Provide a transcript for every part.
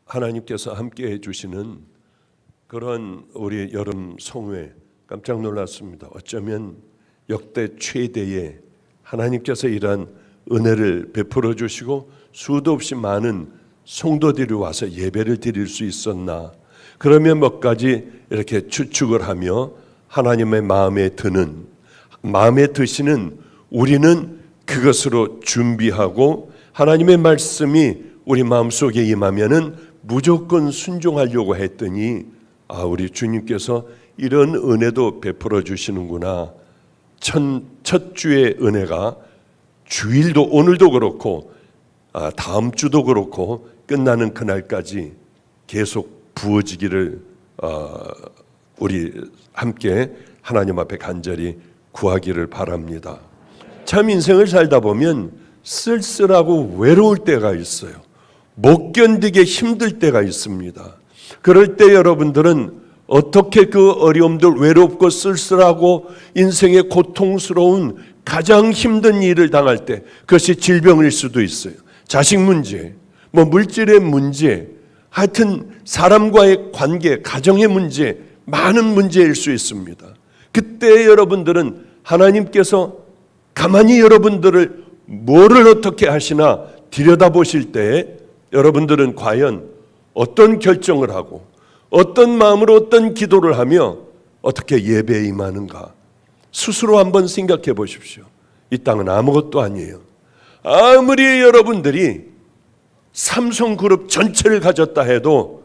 하나님께서 함께 해주시는 그런 우리 여름 성회 깜짝 놀랐습니다. 어쩌면 역대 최대의 하나님께서 이러한 은혜를 베풀어 주시고 수도 없이 많은 성도들이 와서 예배를 드릴 수 있었나. 그러면 몇 가지 이렇게 추측을 하며 하나님의 마음에 드시는 우리는 그것으로 준비하고 하나님의 말씀이 우리 마음속에 임하면은 무조건 순종하려고 했더니 우리 주님께서 이런 은혜도 베풀어 주시는구나. 첫 주의 은혜가 주일도 오늘도 그렇고 다음 주도 그렇고 끝나는 그날까지 계속 부어지기를 우리 함께 하나님 앞에 간절히 구하기를 바랍니다. 참 인생을 살다 보면 쓸쓸하고 외로울 때가 있어요. 못 견디게 힘들 때가 있습니다. 그럴 때 여러분들은 어떻게 그 어려움들, 외롭고 쓸쓸하고 인생의 고통스러운 가장 힘든 일을 당할 때, 그것이 질병일 수도 있어요. 자식 문제, 물질의 문제, 하여튼 사람과의 관계, 가정의 문제, 많은 문제일 수 있습니다. 그때 여러분들은 하나님께서 가만히 여러분들을 뭐를 어떻게 하시나 들여다보실 때 여러분들은 과연 어떤 결정을 하고 어떤 마음으로 어떤 기도를 하며 어떻게 예배에 임하는가 스스로 한번 생각해 보십시오. 이 땅은 아무것도 아니에요. 아무리 여러분들이 삼성그룹 전체를 가졌다 해도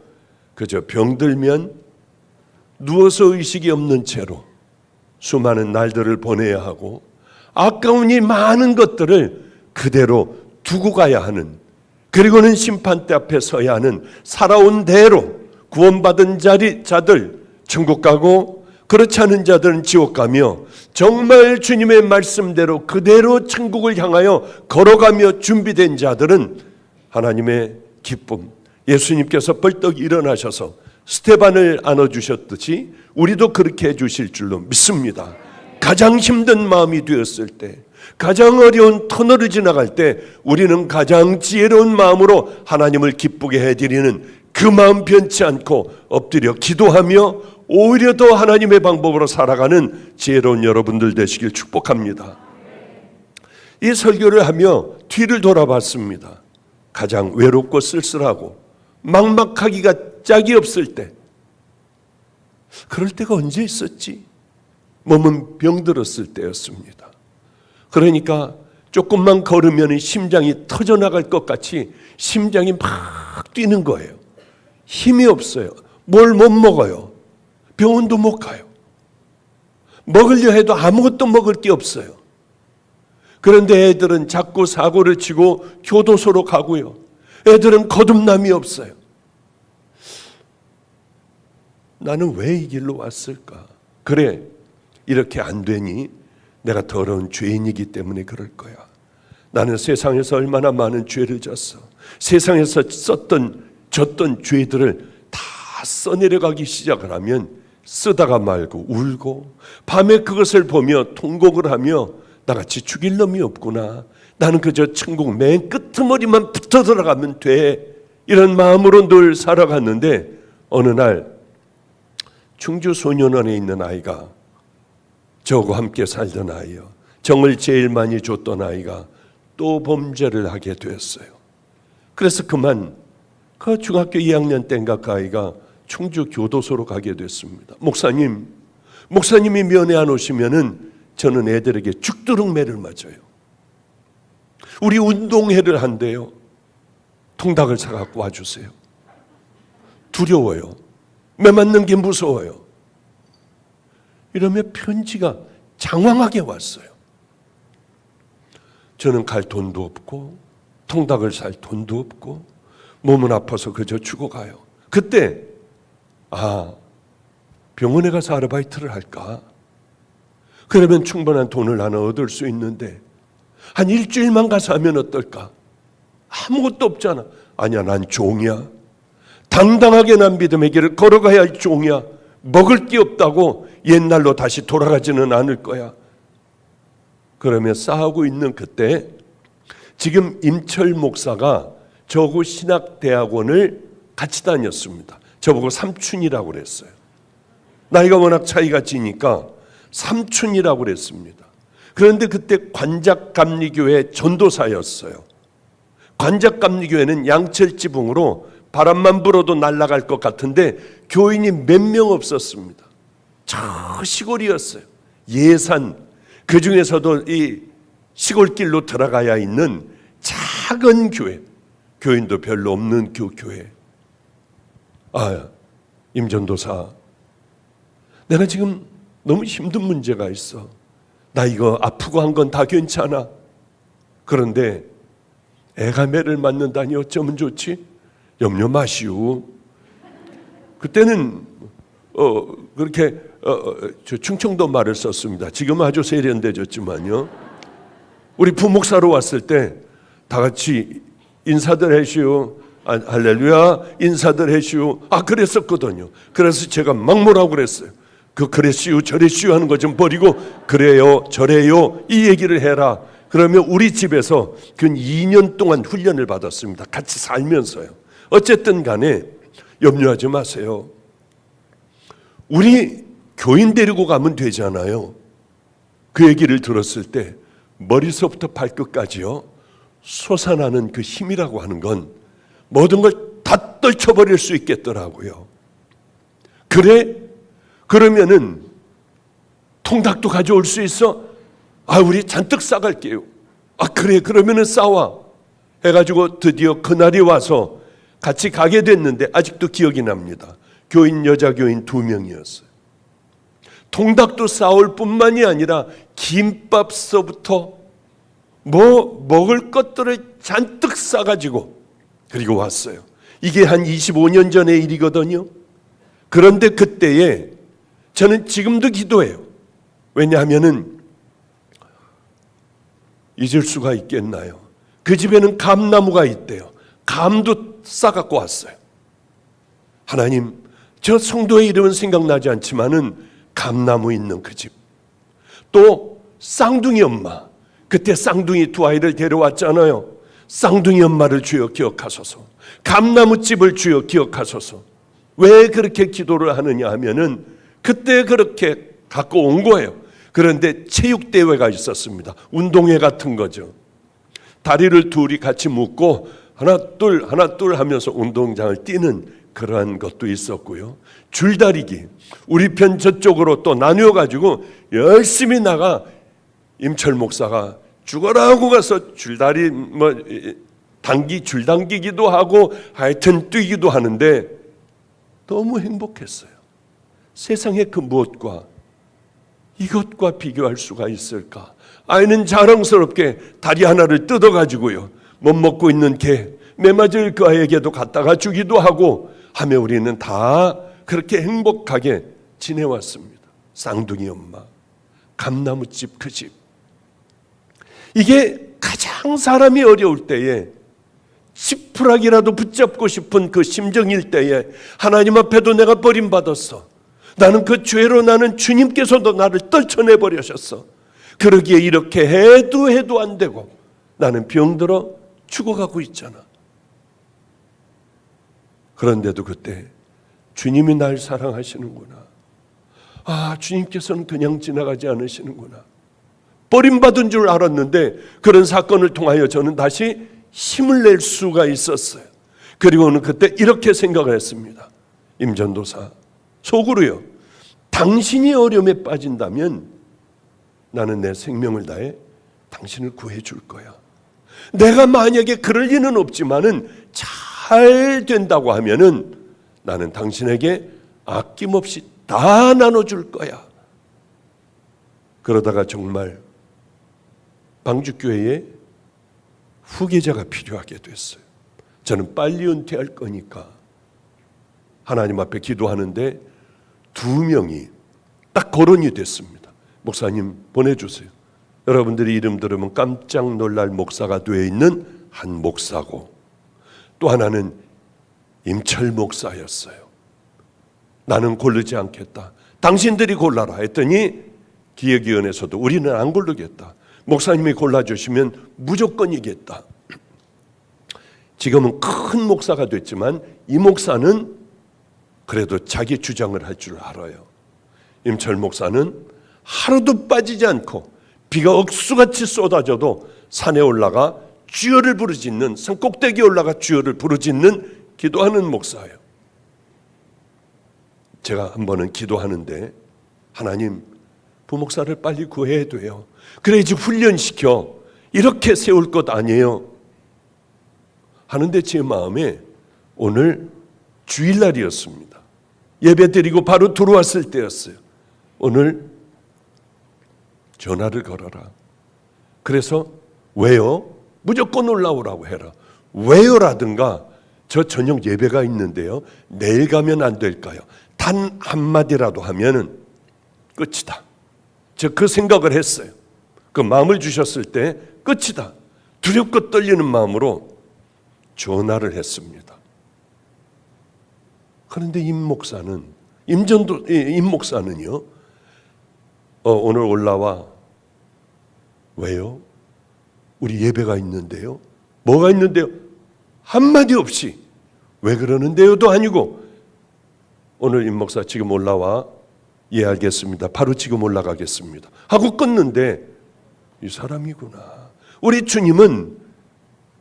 그저 병들면 누워서 의식이 없는 채로 수많은 날들을 보내야 하고 아까운 이 많은 것들을 그대로 두고 가야 하는, 그리고는 심판대 앞에 서야 하는 살아온 대로 구원받은 자들 천국 가고 그렇지 않은 자들은 지옥 가며 정말 주님의 말씀대로 그대로 천국을 향하여 걸어가며 준비된 자들은 하나님의 기쁨, 예수님께서 벌떡 일어나셔서 스테반을 안아주셨듯이 우리도 그렇게 해주실 줄로 믿습니다. 가장 힘든 마음이 되었을 때, 가장 어려운 터널을 지나갈 때 우리는 가장 지혜로운 마음으로 하나님을 기쁘게 해드리는 그 마음 변치 않고 엎드려 기도하며 오히려 더 하나님의 방법으로 살아가는 지혜로운 여러분들 되시길 축복합니다. 이 설교를 하며 뒤를 돌아봤습니다. 가장 외롭고 쓸쓸하고 막막하기가 짝이 없을 때, 그럴 때가 언제 있었지? 몸은 병들었을 때였습니다. 그러니까 조금만 걸으면 심장이 터져나갈 것 같이 심장이 막 뛰는 거예요. 힘이 없어요. 뭘 못 먹어요. 병원도 못 가요. 먹으려 해도 아무것도 먹을 게 없어요. 그런데 애들은 자꾸 사고를 치고 교도소로 가고요. 애들은 거듭남이 없어요. 나는 왜 이 길로 왔을까? 그래, 이렇게 안 되니 내가 더러운 죄인이기 때문에 그럴 거야. 나는 세상에서 얼마나 많은 죄를 졌어. 세상에서 졌던 죄들을 다 써내려가기 시작을 하면 쓰다가 말고 울고 밤에 그것을 보며 통곡을 하며 나같이 죽일 놈이 없구나. 나는 그저 천국 맨 끄트머리만 붙어 들어가면 돼. 이런 마음으로 늘 살아갔는데 어느 날 충주소년원에 있는 아이가, 저하고 함께 살던 아이요, 정을 제일 많이 줬던 아이가 또 범죄를 하게 되었어요. 그래서 그만 그 중학교 2학년 때인가 그 아이가 충주 교도소로 가게 됐습니다. 목사님이 면회 안 오시면은 저는 애들에게 죽도록 매를 맞아요. 우리 운동회를 한대요. 통닭을 사갖고 와주세요. 두려워요. 매 맞는 게 무서워요. 이러며 편지가 장황하게 왔어요. 저는 갈 돈도 없고 통닭을 살 돈도 없고 몸은 아파서 그저 죽어가요. 그때 병원에 가서 아르바이트를 할까? 그러면 충분한 돈을 하나 얻을 수 있는데 한 일주일만 가서 하면 어떨까? 아무것도 없잖아. 아니야, 난 종이야. 당당하게 난 믿음의 길을 걸어가야 할 종이야. 먹을 게 없다고 옛날로 다시 돌아가지는 않을 거야. 그러며 싸우고 있는 그때 지금 임철 목사가 저하고 신학대학원을 같이 다녔습니다. 저보고 삼촌이라고 그랬어요. 나이가 워낙 차이가 지니까 삼촌이라고 그랬습니다. 그런데 그때 관작감리교회 전도사였어요. 관작감리교회는 양철 지붕으로 바람만 불어도 날아갈 것 같은데 교인이 몇 명 없었습니다. 저 시골이었어요. 예산, 그 중에서도 이 시골길로 들어가야 있는 작은 교회, 교인도 별로 없는 교회. 임 전도사, 내가 지금 너무 힘든 문제가 있어. 나 이거 아프고 한 건 다 괜찮아. 그런데 애가 매를 맞는다니 어쩌면 좋지? 염려 마시오. 그때는 그렇게 저 충청도 말을 썼습니다. 지금은 아주 세련되졌지만요. 우리 부목사로 왔을 때 다 같이 인사들 하시오. 할렐루야, 인사들 하시오. 그랬었거든요. 그래서 제가 막 뭐라고 그랬어요. 그랬시오 저랬시오 하는 거 좀 버리고 그래요 저래요 이 얘기를 해라. 그러면 우리 집에서 근 2년 동안 훈련을 받았습니다. 같이 살면서요. 어쨌든 간에 염려하지 마세요. 우리 교인 데리고 가면 되잖아요. 그 얘기를 들었을 때 머리서부터 발끝까지요, 솟아나는 그 힘이라고 하는 건 모든 걸 다 떨쳐버릴 수 있겠더라고요. 그래? 그러면은 통닭도 가져올 수 있어? 우리 잔뜩 싸갈게요. 그래, 그러면은 싸와 해가지고 드디어 그날이 와서 같이 가게 됐는데 아직도 기억이 납니다. 교인, 여자 교인 2명이었어요. 통닭도 싸올 뿐만이 아니라 김밥서부터 먹을 것들을 잔뜩 싸가지고 그리고 왔어요. 이게 한 25년 전의 일이거든요. 그런데 그때에 저는 지금도 기도해요. 왜냐하면은 잊을 수가 있겠나요? 그 집에는 감나무가 있대요. 감도 싸갖고 왔어요. 하나님, 저 성도의 이름은 생각나지 않지만은 감나무 있는 그 집. 또 쌍둥이 엄마, 그때 쌍둥이 2아이를 데려왔잖아요. 쌍둥이 엄마를 주여 기억하소서. 감나무집을 주여 기억하소서. 왜 그렇게 기도를 하느냐 하면은 그때 그렇게 갖고 온 거예요. 그런데 체육대회가 있었습니다. 운동회 같은 거죠. 다리를 둘이 같이 묶고 하나 둘 하면서 운동장을 뛰는 그러한 것도 있었고요. 줄다리기, 우리 편 저쪽으로 또 나뉘어가지고 열심히 나가 임철 목사가 죽어라 하고 가서 줄다리 줄 당기기도 하고 하여튼 뛰기도 하는데 너무 행복했어요. 세상의 그 무엇과 이것과 비교할 수가 있을까? 아이는 자랑스럽게 다리 하나를 뜯어가지고요, 못 먹고 있는 개 매맞을 그 아이에게도 갖다가 주기도 하고 하며 우리는 다 그렇게 행복하게 지내왔습니다. 쌍둥이 엄마, 감나무집 그 집. 이게 가장 사람이 어려울 때에 지푸라기라도 붙잡고 싶은 그 심정일 때에 하나님 앞에도 내가 버림받았어. 나는 그 죄로 나는 주님께서도 나를 떨쳐내버리셨어. 그러기에 이렇게 해도 안 되고 나는 병들어 죽어가고 있잖아. 그런데도 그때 주님이 날 사랑하시는구나. 주님께서는 그냥 지나가지 않으시는구나. 버림받은 줄 알았는데 그런 사건을 통하여 저는 다시 힘을 낼 수가 있었어요. 그리고는 그때 이렇게 생각을 했습니다. 임전도사, 속으로요, 당신이 어려움에 빠진다면 나는 내 생명을 다해 당신을 구해줄 거야. 내가 만약에 그럴 리는 없지만은 잘 된다고 하면은 나는 당신에게 아낌없이 다 나눠줄 거야. 그러다가 정말 방주교회에 후계자가 필요하게 됐어요. 저는 빨리 은퇴할 거니까 하나님 앞에 기도하는데 2명이 딱 거론이 됐습니다. 목사님 보내주세요. 여러분들이 이름 들으면 깜짝 놀랄 목사가 되어 있는 한 목사고, 또 하나는 임철 목사였어요. 나는 고르지 않겠다. 당신들이 골라라 했더니 기획위원회에서도 우리는 안 고르겠다. 목사님이 골라주시면 무조건이겠다. 지금은 큰 목사가 됐지만 이 목사는 그래도 자기 주장을 할 줄 알아요. 임철 목사는 하루도 빠지지 않고 비가 억수같이 쏟아져도 산에 올라가 주여를 부르짖는, 산 꼭대기에 올라가 주여를 부르짖는 기도하는 목사예요. 제가 한 번은 기도하는데 하나님, 부목사를 빨리 구해야 돼요. 그래야지 훈련시켜 이렇게 세울 것 아니에요 하는데 제 마음에 오늘 주일날이었습니다. 예배 드리고 바로 들어왔을 때였어요. 오늘 전화를 걸어라. 그래서 왜요? 무조건 올라오라고 해라. 왜요라든가 저 저녁 예배가 있는데요, 내일 가면 안 될까요? 단 한마디라도 하면은 끝이다. 저 그 생각을 했어요. 그 마음을 주셨을 때 끝이다. 두렵고 떨리는 마음으로 전화를 했습니다. 그런데 임 목사는요, 오늘 올라와. 왜요? 우리 예배가 있는데요. 뭐가 있는데요? 한마디 없이 왜 그러는데요도 아니고 오늘 임 목사 지금 올라와. 예, 알겠습니다. 바로 지금 올라가겠습니다 하고 끊는데 이 사람이구나. 우리 주님은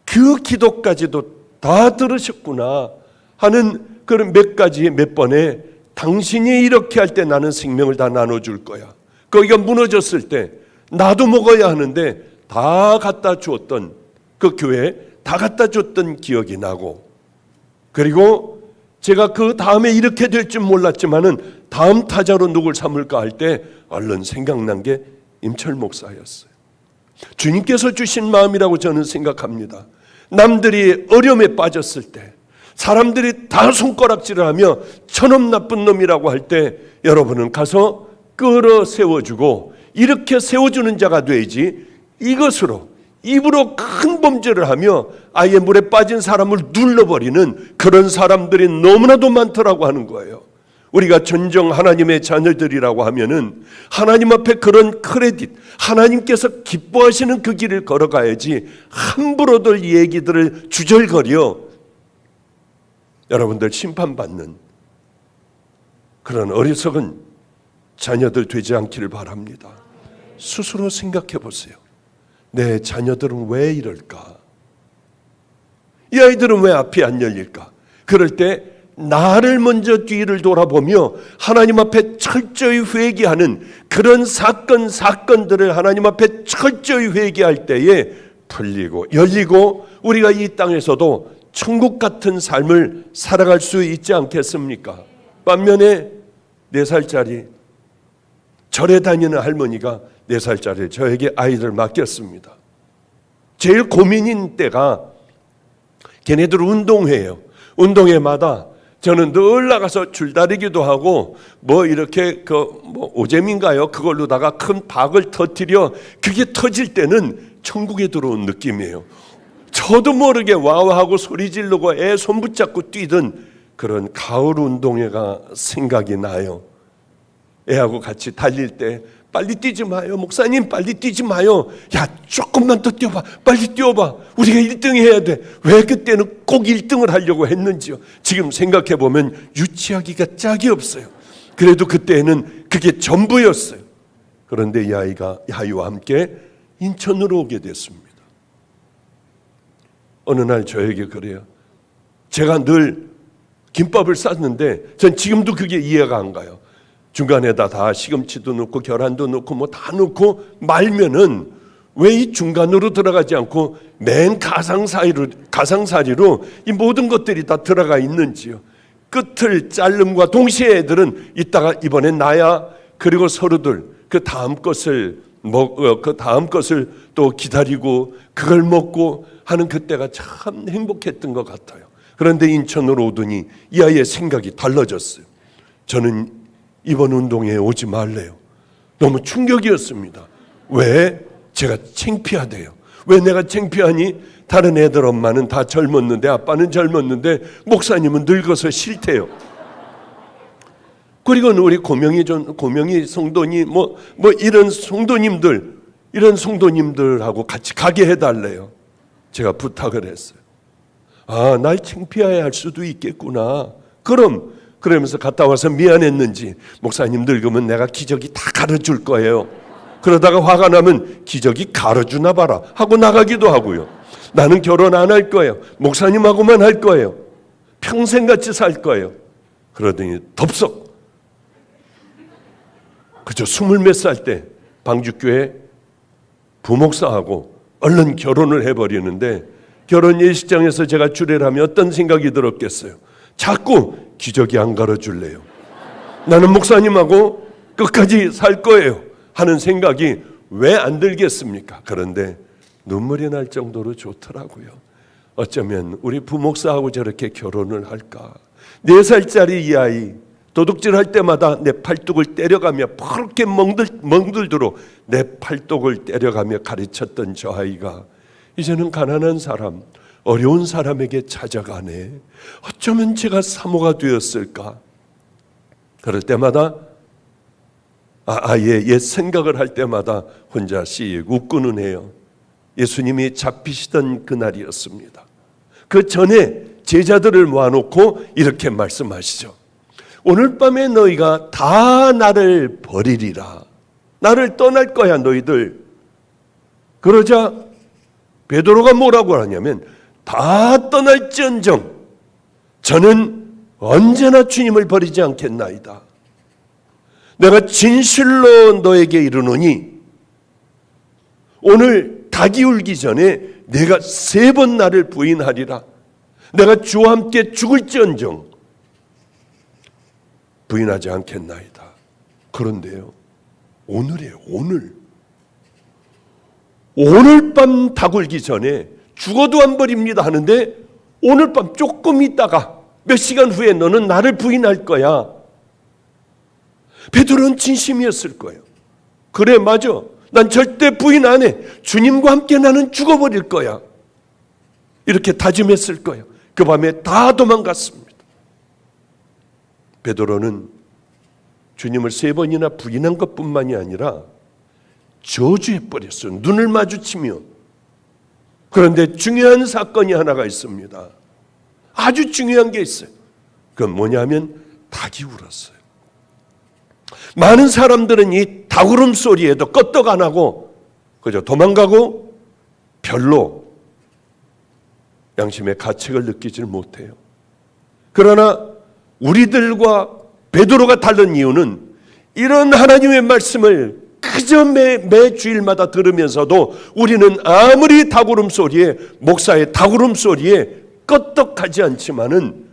그 기도까지도 다 들으셨구나 하는 그런 몇 가지의 몇 번에 당신이 이렇게 할 때 나는 생명을 다 나눠줄 거야. 거기가 무너졌을 때 나도 먹어야 하는데 다 갖다 주었던 그 교회에 다 갖다 줬던 기억이 나고, 그리고 제가 그 다음에 이렇게 될 줄 몰랐지만은 다음 타자로 누굴 삼을까 할 때 얼른 생각난 게 임철 목사였어요. 주님께서 주신 마음이라고 저는 생각합니다. 남들이 어려움에 빠졌을 때, 사람들이 다 손가락질을 하며 저놈 나쁜 놈이라고 할 때 여러분은 가서 끌어 세워주고 이렇게 세워주는 자가 되지, 이것으로 입으로 큰 범죄를 하며 아예 물에 빠진 사람을 눌러버리는 그런 사람들이 너무나도 많더라고 하는 거예요. 우리가 진정 하나님의 자녀들이라고 하면은 하나님 앞에 그런 크레딧, 하나님께서 기뻐하시는 그 길을 걸어가야지 함부로들 얘기들을 주절거려 여러분들 심판받는 그런 어리석은 자녀들 되지 않기를 바랍니다. 스스로 생각해 보세요. 내 자녀들은 왜 이럴까? 이 아이들은 왜 앞이 안 열릴까? 그럴 때 나를 먼저 뒤를 돌아보며 하나님 앞에 철저히 회개하는 그런 사건들을 하나님 앞에 철저히 회개할 때에 풀리고 열리고 우리가 이 땅에서도 천국 같은 삶을 살아갈 수 있지 않겠습니까? 반면에 4살짜리 절에 다니는 할머니가 4살짜리 저에게 아이를 맡겼습니다. 제일 고민인 때가 걔네들 운동회예요. 운동회마다 저는 늘 나가서 줄다리기도 하고 뭐 이렇게 오잼인가요? 그걸로다가 큰 박을 터뜨려 그게 터질 때는 천국에 들어온 느낌이에요. 저도 모르게 와와하고 소리 지르고 애 손 붙잡고 뛰던 그런 가을 운동회가 생각이 나요. 애하고 같이 달릴 때 빨리 뛰지 마요. 목사님 빨리 뛰지 마요. 야 조금만 더 뛰어봐. 빨리 뛰어봐. 우리가 1등 해야 돼. 왜 그때는 꼭 1등을 하려고 했는지요. 지금 생각해보면 유치하기가 짝이 없어요. 그래도 그때는 그게 전부였어요. 그런데 이 아이와 함께 인천으로 오게 됐습니다. 어느 날 저에게 그래요. 제가 늘 김밥을 쌌는데 전 지금도 그게 이해가 안 가요. 중간에다 다 시금치도 넣고 계란도 넣고 뭐 다 넣고 말면은 왜 이 중간으로 들어가지 않고 맨 가상사리로 이 모든 것들이 다 들어가 있는지요. 끝을 자름과 동시에 애들은 이따가 이번엔 나야. 그리고 서로들 그 다음 것을 또 기다리고 그걸 먹고 하는 그때가 참 행복했던 것 같아요. 그런데 인천으로 오더니 이 아이의 생각이 달라졌어요. 저는 이번 운동회에 오지 말래요. 너무 충격이었습니다. 왜? 제가 창피하대요. 왜 내가 창피하니? 다른 애들 엄마는 다 젊었는데 아빠는 젊었는데 목사님은 늙어서 싫대요. 그리고 우리 고명희 성도님 뭐 이런 성도님들하고 같이 가게 해달래요. 제가 부탁을 했어요. 아, 날 창피하게 할 수도 있겠구나. 그러면서 갔다 와서 미안했는지, 목사님 늙으면 내가 기저귀 다 갈아줄 거예요. 그러다가 화가 나면 기저귀 갈아주나 봐라 하고 나가기도 하고요. 나는 결혼 안 할 거예요. 목사님하고만 할 거예요. 평생같이 살 거예요. 그러더니 덥석 그저 20몇 살 때 방주교회 부목사하고 얼른 결혼을 해버리는데, 결혼 예식장에서 제가 주례를 하면 어떤 생각이 들었겠어요? 자꾸 기저귀 안 갈아줄래요. 나는 목사님하고 끝까지 살 거예요 하는 생각이 왜 안 들겠습니까? 그런데 눈물이 날 정도로 좋더라고요. 어쩌면 우리 부목사하고 저렇게 결혼을 할까. 4살짜리 이 아이 도둑질 할 때마다 내 팔뚝을 때려가며 그렇게 멍들도록 내 팔뚝을 때려가며 가르쳤던 저 아이가 이제는 가난한 사람, 어려운 사람에게 찾아가네. 어쩌면 제가 사모가 되었을까. 그럴 때마다 아예 옛 생각을 할 때마다 혼자 씩 웃고는 해요. 예수님이 잡히시던 그날이었습니다. 그 전에 제자들을 모아놓고 이렇게 말씀하시죠. 오늘 밤에 너희가 다 나를 버리리라. 나를 떠날 거야 너희들. 그러자 베드로가 뭐라고 하냐면 다 떠날지언정 저는 언제나 주님을 버리지 않겠나이다. 내가 진실로 너에게 이르노니 오늘 닭이 울기 전에 내가 3번 나를 부인하리라. 내가 주와 함께 죽을지언정 부인하지 않겠나이다. 그런데요, 오늘이에요. 오늘 밤 닭 울기 전에 죽어도 안 버립니다 하는데, 오늘 밤 조금 있다가 몇 시간 후에 너는 나를 부인할 거야. 베드로는 진심이었을 거예요. 그래, 맞아. 난 절대 부인 안 해. 주님과 함께 나는 죽어버릴 거야. 이렇게 다짐했을 거예요. 그 밤에 다 도망갔습니다. 베드로는 주님을 3번이나 부인한 것뿐만이 아니라 저주해버렸어요. 눈을 마주치며. 그런데 중요한 사건이 하나가 있습니다. 아주 중요한 게 있어요. 그건 뭐냐면 닭이 울었어요. 많은 사람들은 이 닭 울음소리에도 끄떡 안 하고 그저 도망가고 별로 양심의 가책을 느끼질 못해요. 그러나 우리들과 베드로가 다른 이유는 이런 하나님의 말씀을 그저 매 주일마다 들으면서도 우리는 아무리 닭 울음소리에, 목사의 닭 울음소리에 끄떡하지 않지만은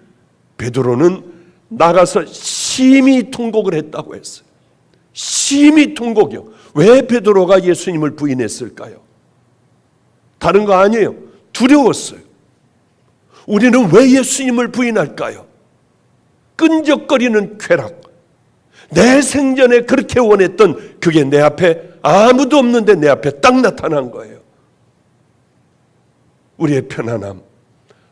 베드로는 나가서 심히 통곡을 했다고 했어요. 심히 통곡이요. 왜 베드로가 예수님을 부인했을까요? 다른 거 아니에요. 두려웠어요. 우리는 왜 예수님을 부인할까요? 끈적거리는 쾌락. 내 생전에 그렇게 원했던 그게 내 앞에 아무도 없는데 내 앞에 딱 나타난 거예요. 우리의 편안함,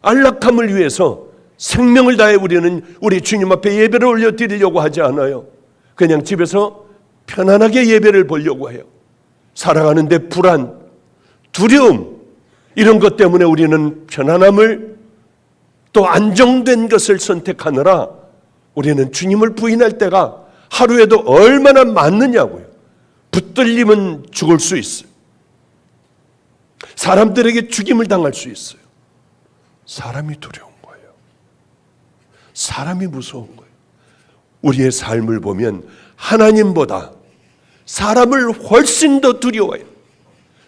안락함을 위해서 생명을 다해 우리는 우리 주님 앞에 예배를 올려드리려고 하지 않아요. 그냥 집에서 편안하게 예배를 보려고 해요. 살아가는데 불안, 두려움, 이런 것 때문에 우리는 편안함을, 또 안정된 것을 선택하느라 우리는 주님을 부인할 때가 하루에도 얼마나 많느냐고요. 붙들리면 죽을 수 있어요. 사람들에게 죽임을 당할 수 있어요. 사람이 두려운 거예요. 사람이 무서운 거예요. 우리의 삶을 보면 하나님보다 사람을 훨씬 더 두려워해요.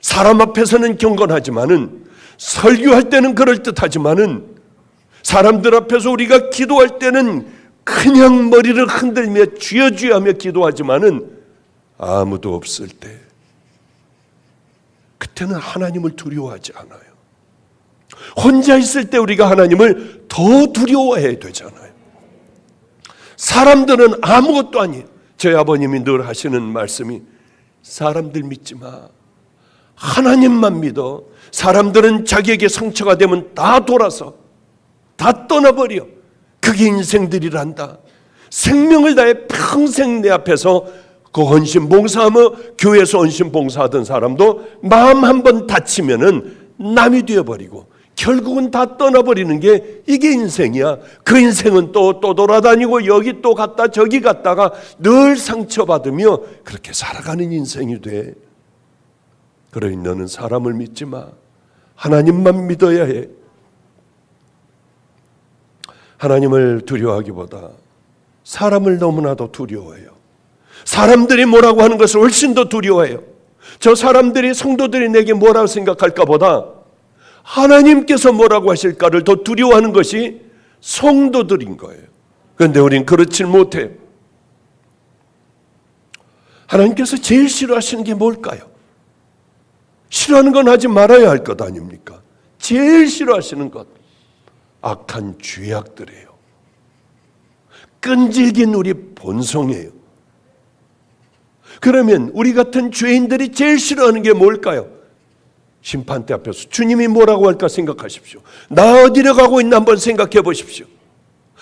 사람 앞에서는 경건하지만은, 설교할 때는 그럴듯하지만은, 사람들 앞에서 우리가 기도할 때는 그냥 머리를 흔들며 쥐어쥐어하며 기도하지만은, 아무도 없을 때 그때는 하나님을 두려워하지 않아요. 혼자 있을 때 우리가 하나님을 더 두려워해야 되잖아요. 사람들은 아무것도 아니에요. 저희 아버님이 늘 하시는 말씀이, 사람들 믿지 마. 하나님만 믿어. 사람들은 자기에게 상처가 되면 다 돌아서 다 떠나버려. 그게 인생들이란다. 생명을 다해 평생 내 앞에서 그 헌신 봉사하며 교회에서 헌신 봉사하던 사람도 마음 한번 다치면은 남이 되어버리고 결국은 다 떠나버리는 게 이게 인생이야. 그 인생은 또 돌아다니고 여기 또 갔다 저기 갔다가 늘 상처받으며 그렇게 살아가는 인생이 돼. 그러니 너는 사람을 믿지 마. 하나님만 믿어야 해. 하나님을 두려워하기보다 사람을 너무나도 두려워해요. 사람들이 뭐라고 하는 것을 훨씬 더 두려워해요. 저 사람들이, 성도들이 내게 뭐라고 생각할까 보다 하나님께서 뭐라고 하실까를 더 두려워하는 것이 성도들인 거예요. 그런데 우린 그렇지 못해요. 하나님께서 제일 싫어하시는 게 뭘까요? 싫어하는 건 하지 말아야 할 것 아닙니까? 제일 싫어하시는 것, 악한 죄악들이에요. 끈질긴 우리 본성이에요. 그러면 우리 같은 죄인들이 제일 싫어하는 게 뭘까요? 심판대 앞에서 주님이 뭐라고 할까 생각하십시오. 나 어디로 가고 있나 한번 생각해 보십시오.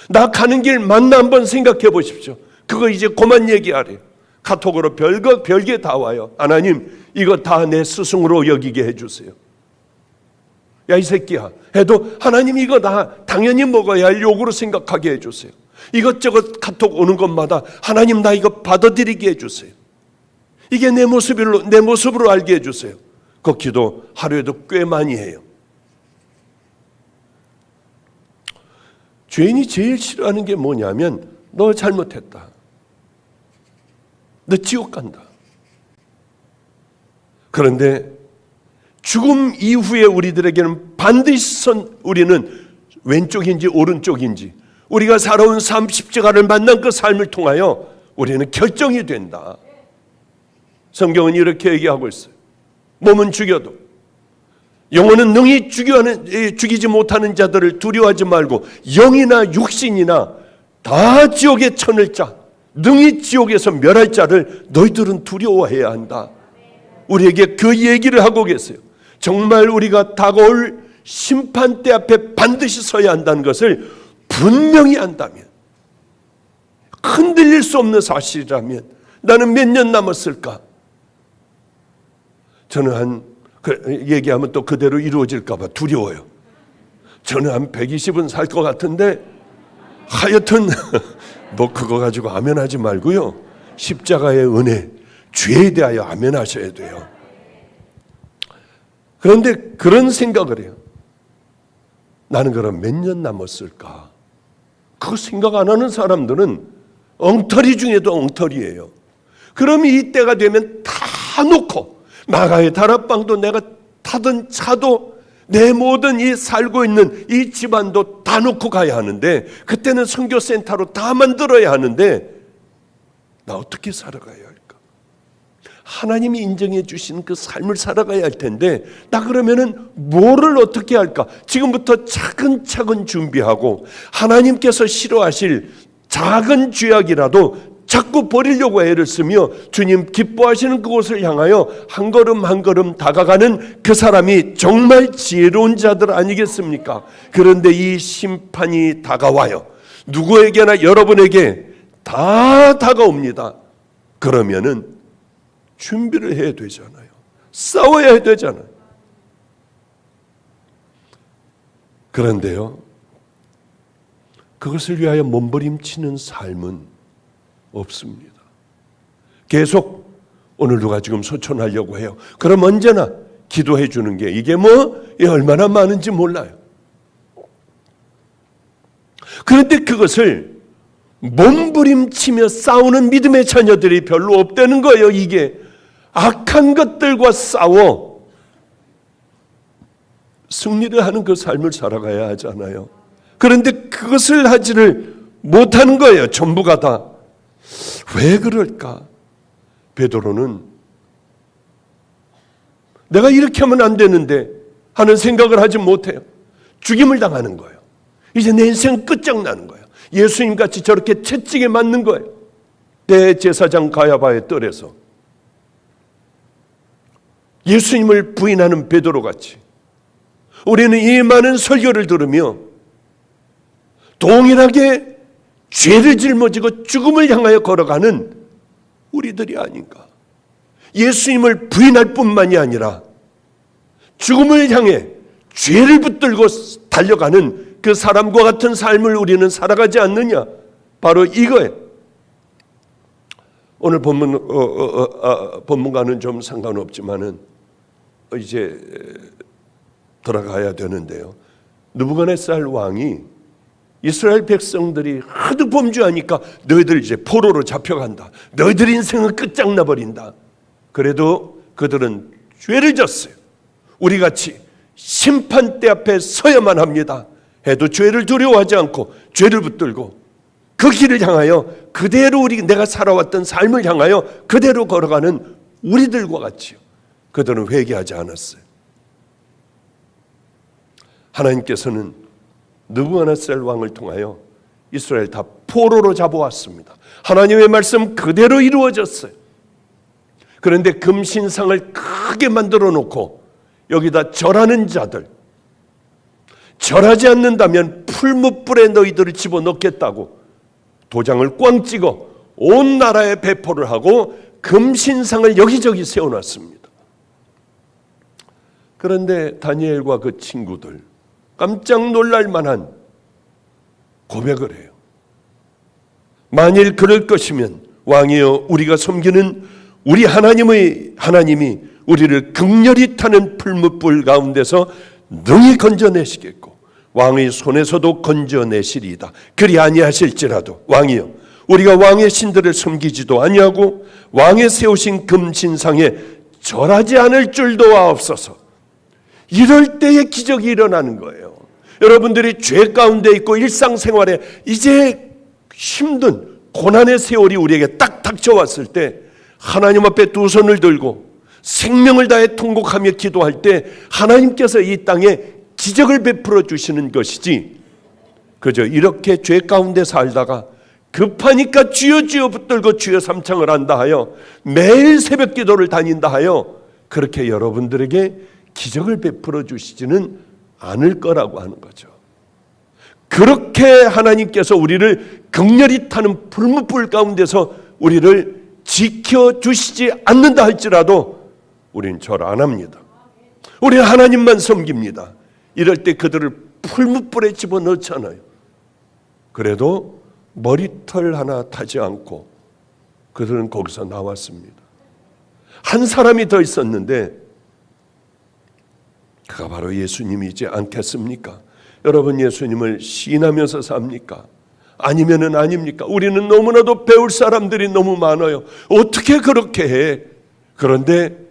나 가는 길 맞나 한번 생각해 보십시오. 그거 이제 그만 얘기하래요. 카톡으로 별게 다 와요. 하나님, 이거 다 내 스승으로 여기게 해주세요. 야, 이 새끼야 해도 하나님 이거 나 당연히 먹어야 할 욕으로 생각하게 해주세요. 이것저것 카톡 오는 것마다 하나님 나 이거 받아들이게 해주세요. 이게 내 모습으로 알게 해주세요. 그 기도 하루에도 꽤 많이 해요. 죄인이 제일 싫어하는 게 뭐냐면 너 잘못했다. 너 지옥 간다. 그런데 죽음 이후에 우리들에게는 반드시 우리는 왼쪽인지 오른쪽인지 우리가 살아온 삶, 십자가를 만난 그 삶을 통하여 우리는 결정이 된다. 성경은 이렇게 얘기하고 있어요. 몸은 죽여도 영혼은 능히 죽이지 못하는 자들을 두려워하지 말고 영이나 육신이나 다 지옥에 쳐낼 자, 능히 지옥에서 멸할 자를 너희들은 두려워해야 한다. 우리에게 그 얘기를 하고 계세요. 정말 우리가 다가올 심판대 앞에 반드시 서야 한다는 것을 분명히 안다면, 흔들릴 수 없는 사실이라면 나는 몇 년 남았을까? 저는 얘기하면 또 그대로 이루어질까 봐 두려워요. 저는 한 120은 살 것 같은데 하여튼 뭐 그거 가지고 아멘하지 말고요. 십자가의 은혜, 죄에 대하여 아멘하셔야 돼요. 그런데 그런 생각을 해요. 나는 그럼 몇 년 남았을까? 그거 생각 안 하는 사람들은 엉터리 중에도 엉터리예요. 그럼 이때가 되면 다 놓고 마가의 다락방도 내가 타던 차도 내 모든 이 살고 있는 이 집안도 다 놓고 가야 하는데, 그때는 선교센터로 다 만들어야 하는데 나 어떻게 살아가야 할까? 하나님이 인정해 주신 그 삶을 살아가야 할 텐데 나 그러면은 뭐를 어떻게 할까? 지금부터 차근차근 준비하고 하나님께서 싫어하실 작은 죄악이라도 자꾸 버리려고 애를 쓰며 주님 기뻐하시는 그곳을 향하여 한 걸음 한 걸음 다가가는 그 사람이 정말 지혜로운 자들 아니겠습니까? 그런데 이 심판이 다가와요. 누구에게나 여러분에게 다 다가옵니다. 그러면은 준비를 해야 되잖아요. 싸워야 되잖아요. 그런데요, 그것을 위하여 몸부림치는 삶은 없습니다. 계속 오늘 누가 지금 소천하려고 해요. 그럼 언제나 기도해 주는 게 이게 얼마나 많은지 몰라요. 그런데 그것을 몸부림치며 싸우는 믿음의 자녀들이 별로 없다는 거예요. 이게 악한 것들과 싸워 승리를 하는 그 삶을 살아가야 하잖아요. 그런데 그것을 하지를 못하는 거예요. 전부가 다. 왜 그럴까? 베드로는 내가 이렇게 하면 안 되는데 하는 생각을 하지 못해요. 죽임을 당하는 거예요. 이제 내 인생 끝장나는 거예요. 예수님같이 저렇게 채찍에 맞는 거예요. 대제사장 가야바의 뜰에서 예수님을 부인하는 베드로같이 우리는 이 많은 설교를 들으며 동일하게 죄를 짊어지고 죽음을 향하여 걸어가는 우리들이 아닌가. 예수님을 부인할 뿐만이 아니라 죽음을 향해 죄를 붙들고 달려가는 그 사람과 같은 삶을 우리는 살아가지 않느냐? 바로 이거예요. 오늘 본문과는 좀 상관없지만은 이제 돌아가야 되는데요. 느부갓네살 왕이 이스라엘 백성들이 하도 범죄하니까 너희들 이제 포로로 잡혀간다. 너희들 인생은 끝장나버린다. 그래도 그들은 죄를 졌어요. 우리같이 심판대 앞에 서야만 합니다 해도 죄를 두려워하지 않고 죄를 붙들고 그 길을 향하여 그대로 내가 살아왔던 삶을 향하여 그대로 걸어가는 우리들과 같이요. 그들은 회개하지 않았어요. 하나님께서는 느부갓네살 왕을 통하여 이스라엘 다 포로로 잡아왔습니다. 하나님의 말씀 그대로 이루어졌어요. 그런데 금신상을 크게 만들어 놓고 여기다 절하는 자들, 절하지 않는다면 풀무불에 너희들을 집어넣겠다고 도장을 꽝 찍어 온 나라에 배포를 하고 금신상을 여기저기 세워놨습니다. 그런데 다니엘과 그 친구들 깜짝 놀랄 만한 고백을 해요. 만일 그럴 것이면 왕이여, 우리가 섬기는 우리 하나님이 우리를 극렬히 타는 풀무불 가운데서 능히 건져내시겠고 왕의 손에서도 건져내시리이다. 그리 아니하실지라도 왕이여, 우리가 왕의 신들을 섬기지도 아니하고 왕의 세우신 금신상에 절하지 않을 줄도 아옵소서. 이럴 때에 기적이 일어나는 거예요. 여러분들이 죄 가운데 있고 일상생활에 이제 힘든 고난의 세월이 우리에게 딱 닥쳐왔을 때 하나님 앞에 두 손을 들고 생명을 다해 통곡하며 기도할 때 하나님께서 이 땅에 기적을 베풀어 주시는 것이지, 그저 이렇게 죄 가운데 살다가 급하니까 주여 주여 붙들고 주여 삼창을 한다 하여 매일 새벽 기도를 다닌다 하여 그렇게 여러분들에게 기적을 베풀어 주시지는 않을 거라고 하는 거죠. 그렇게 하나님께서 우리를 극렬히 타는 불무불 가운데서 우리를 지켜주시지 않는다 할지라도 우리는 절 안 합니다. 우리는 하나님만 섬깁니다. 이럴 때 그들을 풀무불에 집어넣잖아요. 그래도 머리털 하나 타지 않고 그들은 거기서 나왔습니다. 한 사람이 더 있었는데 그가 바로 예수님이지 않겠습니까? 여러분, 예수님을 시인하면서 삽니까? 아니면은 아닙니까? 우리는 너무나도 배울 사람들이 너무 많아요. 어떻게 그렇게 해? 그런데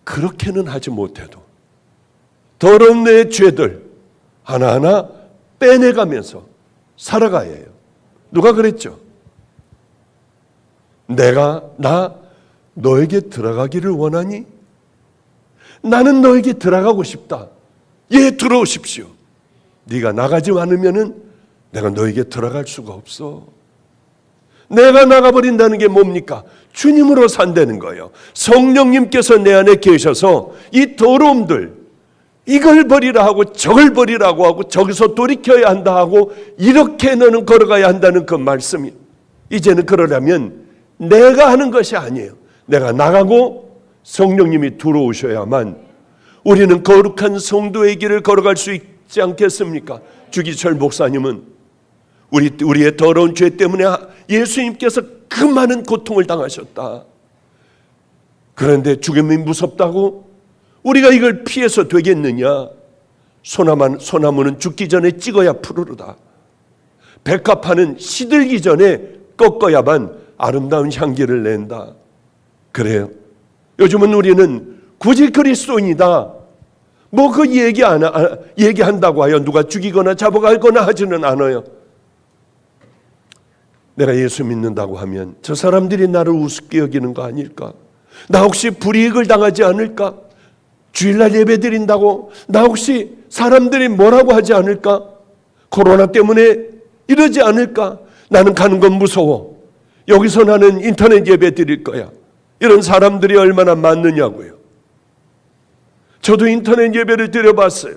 그렇게는 하지 못해도 더러운 내 죄들 하나하나 빼내가면서 살아가야 해요. 누가 그랬죠? 나 너에게 들어가기를 원하니? 나는 너에게 들어가고 싶다. 예, 들어오십시오. 네가 나가지 않으면은 내가 너에게 들어갈 수가 없어. 내가 나가버린다는 게 뭡니까? 주님으로 산다는 거예요. 성령님께서 내 안에 계셔서 이 더러움들, 이걸 버리라 하고 저걸 버리라고 하고 저기서 돌이켜야 한다 하고 이렇게 너는 걸어가야 한다는 그 말씀이, 이제는 그러려면 내가 하는 것이 아니에요. 내가 나가고 성령님이 들어오셔야만 우리는 거룩한 성도의 길을 걸어갈 수 있지 않겠습니까? 주기철 목사님은 우리의 더러운 죄 때문에 예수님께서 그 많은 고통을 당하셨다. 그런데 죽음이 무섭다고 우리가 이걸 피해서 되겠느냐? 소나무는 죽기 전에 찍어야 푸르르다. 백합화는 시들기 전에 꺾어야만 아름다운 향기를 낸다. 그래요. 요즘은 우리는 굳이 그리스도인이다, 뭐 그 얘기한다고 하여 누가 죽이거나 잡아가거나 하지는 않아요. 내가 예수 믿는다고 하면 저 사람들이 나를 우습게 여기는 거 아닐까? 나 혹시 불이익을 당하지 않을까? 주일날 예배 드린다고 나 혹시 사람들이 뭐라고 하지 않을까? 코로나 때문에 이러지 않을까? 나는 가는 건 무서워. 여기서 나는 인터넷 예배 드릴 거야. 이런 사람들이 얼마나 많느냐고요. 저도 인터넷 예배를 드려봤어요.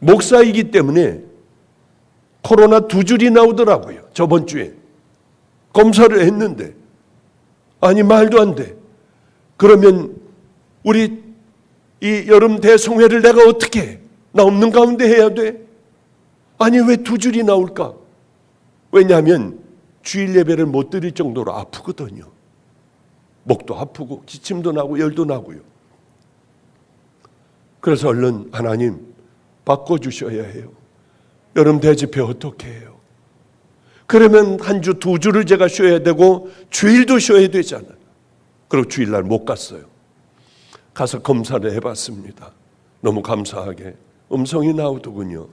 목사이기 때문에 코로나 2줄이 나오더라고요. 저번 주에 검사를 했는데 아니 말도 안 돼. 그러면 우리 이 여름 대송회를 내가 어떻게 해? 나 없는 가운데 해야 돼? 아니 왜 2줄이 나올까? 왜냐하면 주일 예배를 못 드릴 정도로 아프거든요. 목도 아프고 기침도 나고 열도 나고요. 그래서 얼른 하나님 바꿔주셔야 해요. 여름 대집회 어떻게 해요? 그러면 한 주 2주를 제가 쉬어야 되고 주일도 쉬어야 되잖아요. 그리고 주일날 못 갔어요. 가서 검사를 해봤습니다. 너무 감사하게 음성이 나오더군요.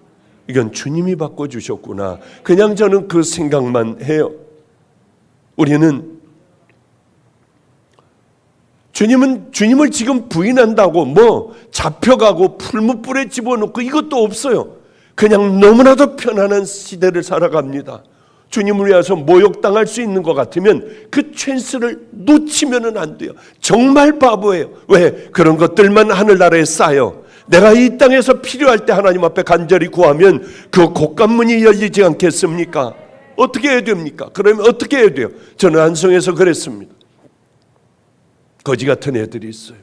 이건 주님이 바꿔주셨구나. 그냥 저는 그 생각만 해요. 우리는 주님을 지금 부인한다고 뭐 잡혀가고 풀무불에 집어넣고 이것도 없어요. 그냥 너무나도 편안한 시대를 살아갑니다. 주님을 위해서 모욕당할 수 있는 것 같으면 그 찬스를 놓치면 안 돼요. 정말 바보예요. 왜? 그런 것들만 하늘나라에 쌓여 내가 이 땅에서 필요할 때 하나님 앞에 간절히 구하면 그 곳간문이 열리지 않겠습니까? 어떻게 해야 됩니까? 그러면 어떻게 해야 돼요? 저는 안성에서 그랬습니다. 거지 같은 애들이 있어요.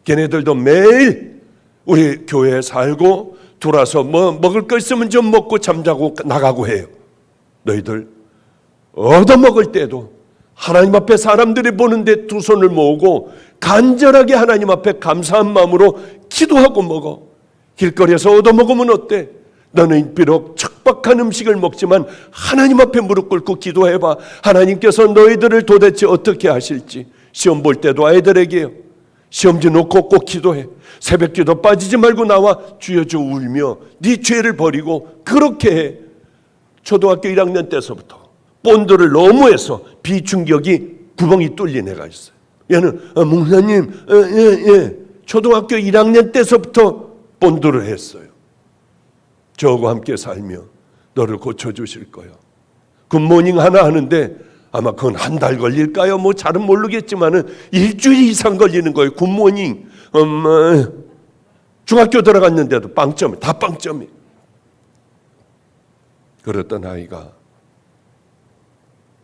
걔네들도 매일 우리 교회에 살고 돌아서 뭐 먹을 거 있으면 좀 먹고 잠자고 나가고 해요. 너희들 얻어먹을 때도 하나님 앞에 사람들이 보는데 2 손을 모으고 간절하게 하나님 앞에 감사한 마음으로 기도하고 먹어. 길거리에서 얻어먹으면 어때? 너는 비록 척박한 음식을 먹지만 하나님 앞에 무릎 꿇고 기도해봐. 하나님께서 너희들을 도대체 어떻게 하실지. 시험 볼 때도 아이들에게요. 시험지 놓고 꼭 기도해. 새벽기도 빠지지 말고 나와 주여 주 울며 네 죄를 버리고 그렇게 해. 초등학교 1학년 때서부터 본드를 너무 해서 비중격이 구멍이 뚫린 애가 있어요. 얘는 목사님 초등학교 1학년 때서부터 본드를 했어요. 저하고 함께 살며 너를 고쳐주실 거예요. 굿모닝 하나 하는데 아마 그건 한 달 걸릴까요? 뭐 잘은 모르겠지만은 일주일 이상 걸리는 거예요. 굿모닝. 중학교 들어갔는데도 빵점이 다 빵점이. 그랬던 아이가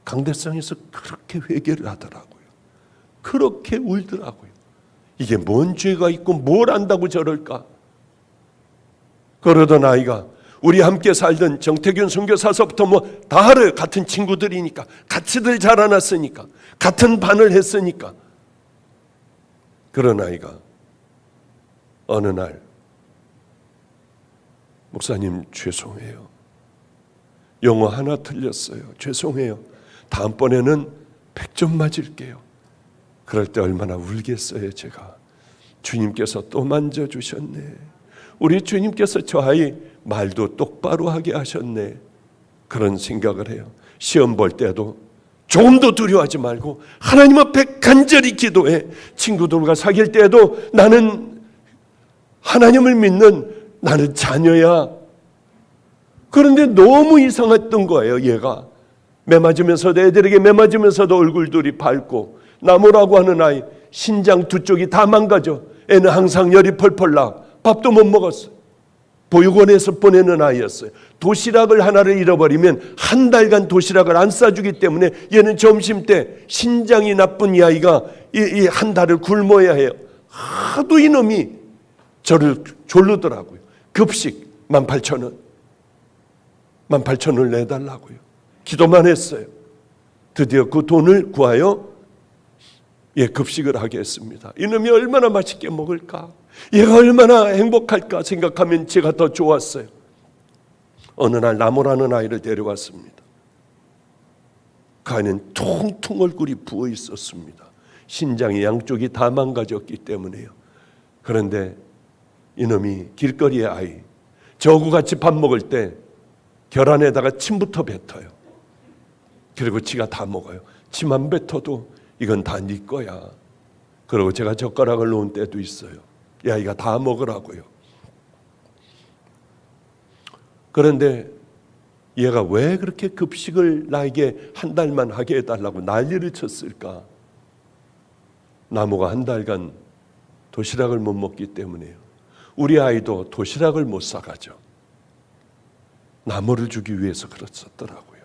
강대상에서 그렇게 회개를 하더라고요. 그렇게 울더라고요. 이게 뭔 죄가 있고 뭘 안다고 저럴까? 그러던 아이가 우리 함께 살던 정태균 선교사서부터 뭐 다 알아요. 같은 친구들이니까 같이들 자라났으니까 같은 반을 했으니까. 그런 아이가 어느 날 목사님 죄송해요. 영어 하나 틀렸어요. 죄송해요. 다음번에는 100점 맞을게요. 그럴 때 얼마나 울겠어요. 제가. 주님께서 또 만져주셨네. 우리 주님께서 저 아이 말도 똑바로 하게 하셨네. 그런 생각을 해요. 시험 볼 때도 조금 더 두려워하지 말고 하나님 앞에 간절히 기도해. 친구들과 사귈 때도 나는 하나님을 믿는 나는 자녀야. 그런데 너무 이상했던 거예요. 얘가 매 맞으면서도 애들에게 매 맞으면서도 얼굴들이 밝고 나무라고 하는 아이 신장 2쪽이 다 망가져. 애는 항상 열이 펄펄 나. 밥도 못 먹었어요. 보육원에서 보내는 아이였어요. 도시락을 하나를 잃어버리면 한 달간 도시락을 안 싸주기 때문에 얘는 점심 때 신장이 나쁜 이 아이가 이 한 달을 굶어야 해요. 하도 이놈이 저를 졸르더라고요. 급식 18,000원. 18,000원을 내달라고요. 기도만 했어요. 드디어 그 돈을 구하여 급식을 하게 했습니다. 이놈이 얼마나 맛있게 먹을까? 얘가 얼마나 행복할까 생각하면 제가 더 좋았어요. 어느 날 나무라는 아이를 데려왔습니다. 그 아이는 통통 얼굴이 부어 있었습니다. 신장이 양쪽이 다 망가졌기 때문에요. 그런데 이놈이 길거리의 아이, 저하고 같이 밥 먹을 때 계란에다가 침부터 뱉어요. 그리고 지가 다 먹어요. 침 안 뱉어도 이건 다 네 거야. 그리고 제가 젓가락을 놓은 때도 있어요. 이 아이가 다 먹으라고요. 그런데 얘가 왜 그렇게 급식을 나에게 한 달만 하게 해달라고 난리를 쳤을까? 나무가 한 달간 도시락을 못 먹기 때문에요. 우리 아이도 도시락을 못 사가죠. 나무를 주기 위해서 그랬었더라고요.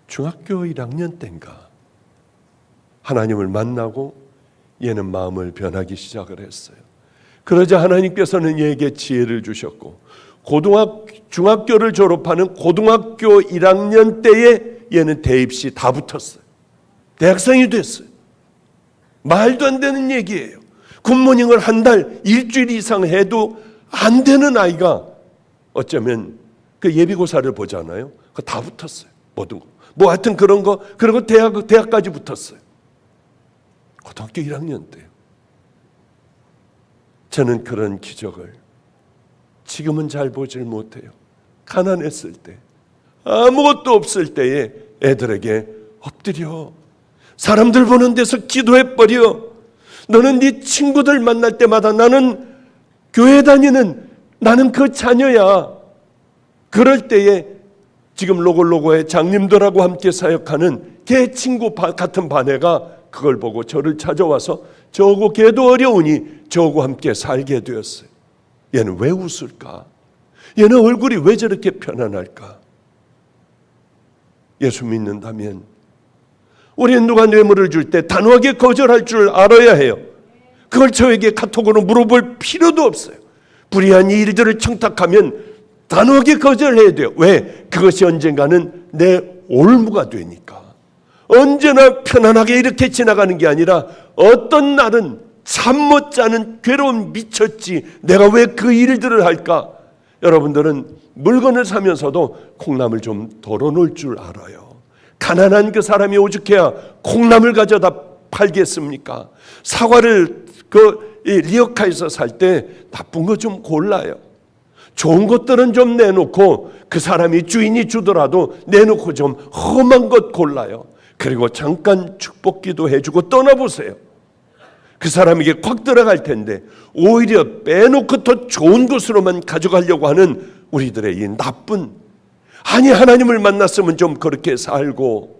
중학교 1학년 때인가 하나님을 만나고 얘는 마음을 변하기 시작을 했어요. 그러자 하나님께서는 얘에게 지혜를 주셨고 중학교를 졸업하는 고등학교 1학년 때에 얘는 대입시 다 붙었어요. 대학생이 됐어요. 말도 안 되는 얘기예요. 굿모닝을 한 달, 일주일 이상 해도 안 되는 아이가 어쩌면 그 예비고사를 보잖아요. 그거 다 붙었어요. 모든 거. 뭐 하여튼 그런 거. 그리고 대학까지 붙었어요. 고등학교 1학년 때요. 저는 그런 기적을 지금은 잘 보질 못해요. 가난했을 때, 아무것도 없을 때에 애들에게 엎드려 사람들 보는 데서 기도해버려. 너는 네 친구들 만날 때마다 나는 교회 다니는 나는 그 자녀야. 그럴 때에 지금 로골로고의 장님들하고 함께 사역하는 걔 친구 같은 반애가 그걸 보고 저를 찾아와서 저하고 걔도 어려우니 저하고 함께 살게 되었어요. 얘는 왜 웃을까? 얘는 얼굴이 왜 저렇게 편안할까? 예수 믿는다면 우리는 누가 뇌물을 줄 때 단호하게 거절할 줄 알아야 해요. 그걸 저에게 카톡으로 물어볼 필요도 없어요. 불의한 일들을 청탁하면 단호하게 거절해야 돼요. 왜? 그것이 언젠가는 내 올무가 되니까. 언제나 편안하게 이렇게 지나가는 게 아니라 어떤 날은 잠 못 자는 괴로움 미쳤지. 내가 왜 그 일들을 할까? 여러분들은 물건을 사면서도 콩나물 좀 덜어놓을 줄 알아요. 가난한 그 사람이 오죽해야 콩나물 가져다 팔겠습니까? 사과를 리어카에서 살 때 나쁜 거 좀 골라요. 좋은 것들은 좀 내놓고 그 사람이 주인이 주더라도 내놓고 좀 험한 것 골라요. 그리고 잠깐 축복기도 해주고 떠나보세요. 그 사람에게 꽉 들어갈 텐데 오히려 빼놓고 더 좋은 것으로만 가져가려고 하는 우리들의 이 나쁜, 아니 하나님을 만났으면 좀 그렇게 살고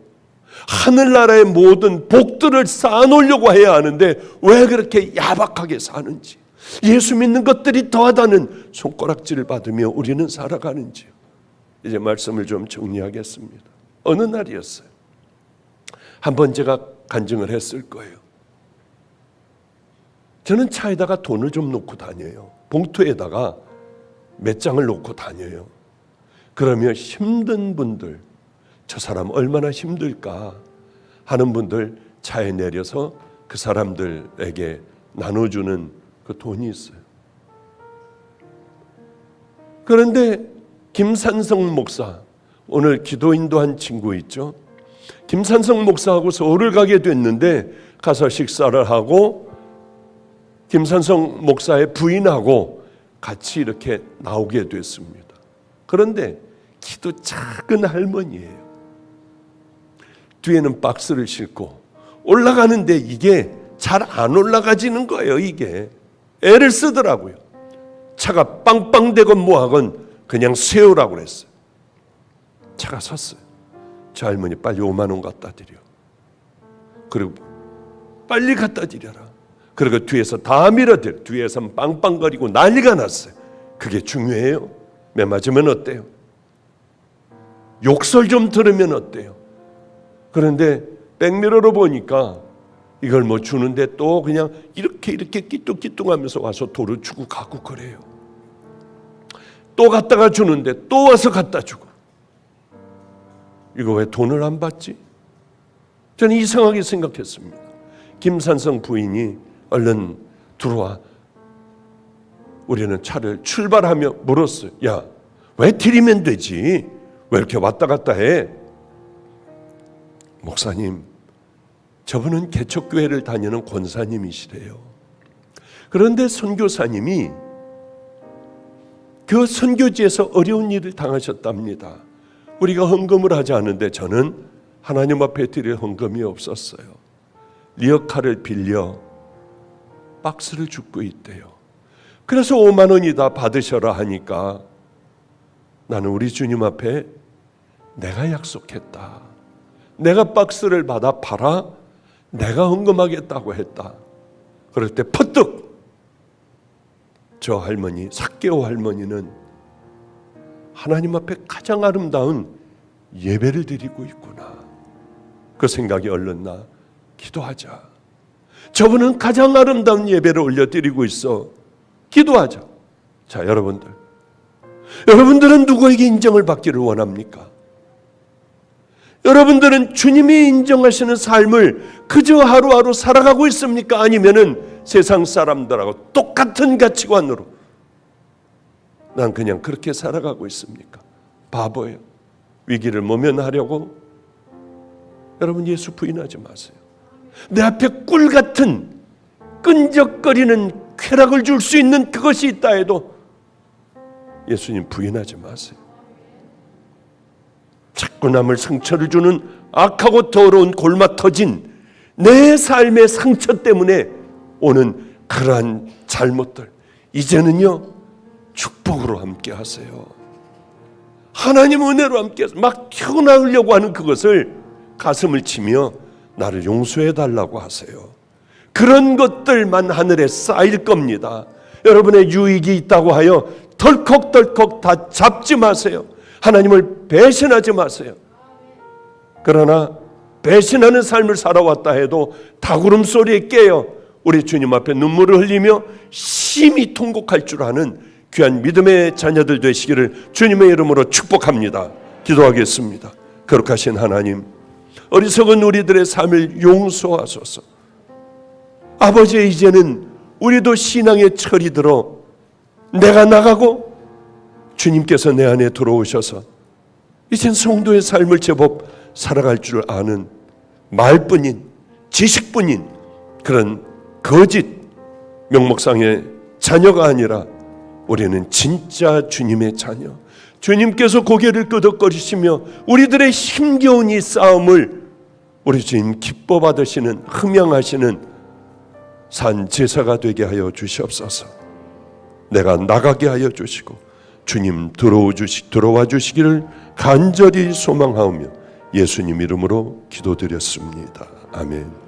하늘나라의 모든 복들을 쌓아놓으려고 해야 하는데 왜 그렇게 야박하게 사는지, 예수 믿는 것들이 더하다는 손가락질을 받으며 우리는 살아가는지요. 이제 말씀을 좀 정리하겠습니다. 어느 날이었어요. 한번 제가 간증을 했을 거예요. 저는 차에다가 돈을 좀 놓고 다녀요. 봉투에다가 몇 장을 놓고 다녀요. 그러면 힘든 분들, 저 사람 얼마나 힘들까 하는 분들 차에 내려서 그 사람들에게 나눠주는 그 돈이 있어요. 그런데 김산성 목사, 오늘 기도인도 한 친구 있죠. 김산성 목사하고 서울을 가게 됐는데 가서 식사를 하고 김산성 목사의 부인하고 같이 이렇게 나오게 됐습니다. 그런데 키도 작은 할머니예요. 뒤에는 박스를 싣고 올라가는데 이게 잘 안 올라가지는 거예요. 이게 애를 쓰더라고요. 차가 빵빵대건 뭐하건 그냥 세우라고 그랬어요. 차가 섰어요. 저 할머니 빨리 5만 원 갖다 드려. 그리고 빨리 갖다 드려라. 그리고 뒤에서 다 밀어들, 뒤에서 빵빵거리고 난리가 났어요. 그게 중요해요? 매 맞으면 어때요? 욕설 좀 들으면 어때요? 그런데 백미러로 보니까 이걸 뭐 주는데 또 그냥 이렇게 끼뚱끼뚱하면서 와서 도로 주고 가고 그래요. 또 갖다가 주는데 또 와서 갖다 주고. 이거 왜 돈을 안 받지? 저는 이상하게 생각했습니다. 김산성 부인이 얼른 들어와 우리는 차를 출발하며 물었어요. 야, 왜 드리면 되지? 왜 이렇게 왔다 갔다 해? 목사님, 저분은 개척교회를 다니는 권사님이시래요. 그런데 선교사님이 그 선교지에서 어려운 일을 당하셨답니다. 우리가 헌금을 하지 않은데 저는 하나님 앞에 드릴 헌금이 없었어요. 리어카를 빌려 박스를 줍고 있대요. 그래서 5만 원이다 받으셔라 하니까 나는 우리 주님 앞에 내가 약속했다. 내가 박스를 받아 팔아 내가 헌금하겠다고 했다. 그럴 때 퍼뜩 저 할머니, 사개오 할머니는 하나님 앞에 가장 아름다운 예배를 드리고 있구나. 그 생각이 얼른 나. 기도하자. 저분은 가장 아름다운 예배를 올려드리고 있어. 기도하자. 자, 여러분들은 누구에게 인정을 받기를 원합니까? 여러분들은 주님이 인정하시는 삶을 그저 하루하루 살아가고 있습니까? 아니면은 세상 사람들하고 똑같은 가치관으로 난 그냥 그렇게 살아가고 있습니까? 바보예요. 위기를 모면하려고 여러분 예수 부인하지 마세요. 내 앞에 꿀 같은 끈적거리는 쾌락을 줄 수 있는 그것이 있다 해도 예수님 부인하지 마세요. 자꾸 남을 상처를 주는 악하고 더러운 골마 터진 내 삶의 상처 때문에 오는 그러한 잘못들 이제는요 축복으로 함께 하세요. 하나님 은혜로 함께 하세요. 막 튀어나오려고 하는 그것을 가슴을 치며 나를 용서해 달라고 하세요. 그런 것들만 하늘에 쌓일 겁니다. 여러분의 유익이 있다고 하여 덜컥덜컥 다 잡지 마세요. 하나님을 배신하지 마세요. 그러나 배신하는 삶을 살아왔다 해도 다구름 소리에 깨어 우리 주님 앞에 눈물을 흘리며 심히 통곡할 줄 아는 귀한 믿음의 자녀들 되시기를 주님의 이름으로 축복합니다. 기도하겠습니다. 거룩하신 하나님, 어리석은 우리들의 삶을 용서하소서. 아버지, 이제는 우리도 신앙의 철이 들어 내가 나가고 주님께서 내 안에 들어오셔서 이젠 성도의 삶을 제법 살아갈 줄 아는 말뿐인 지식뿐인 그런 거짓 명목상의 자녀가 아니라 우리는 진짜 주님의 자녀, 주님께서 고개를 끄덕거리시며 우리들의 힘겨운 이 싸움을 우리 주님 기뻐 받으시는 흥명하시는 산 제사가 되게 하여 주시옵소서. 내가 나가게 하여 주시고 주님 들어와 주시기를 간절히 소망하오며 예수님 이름으로 기도드렸습니다. 아멘.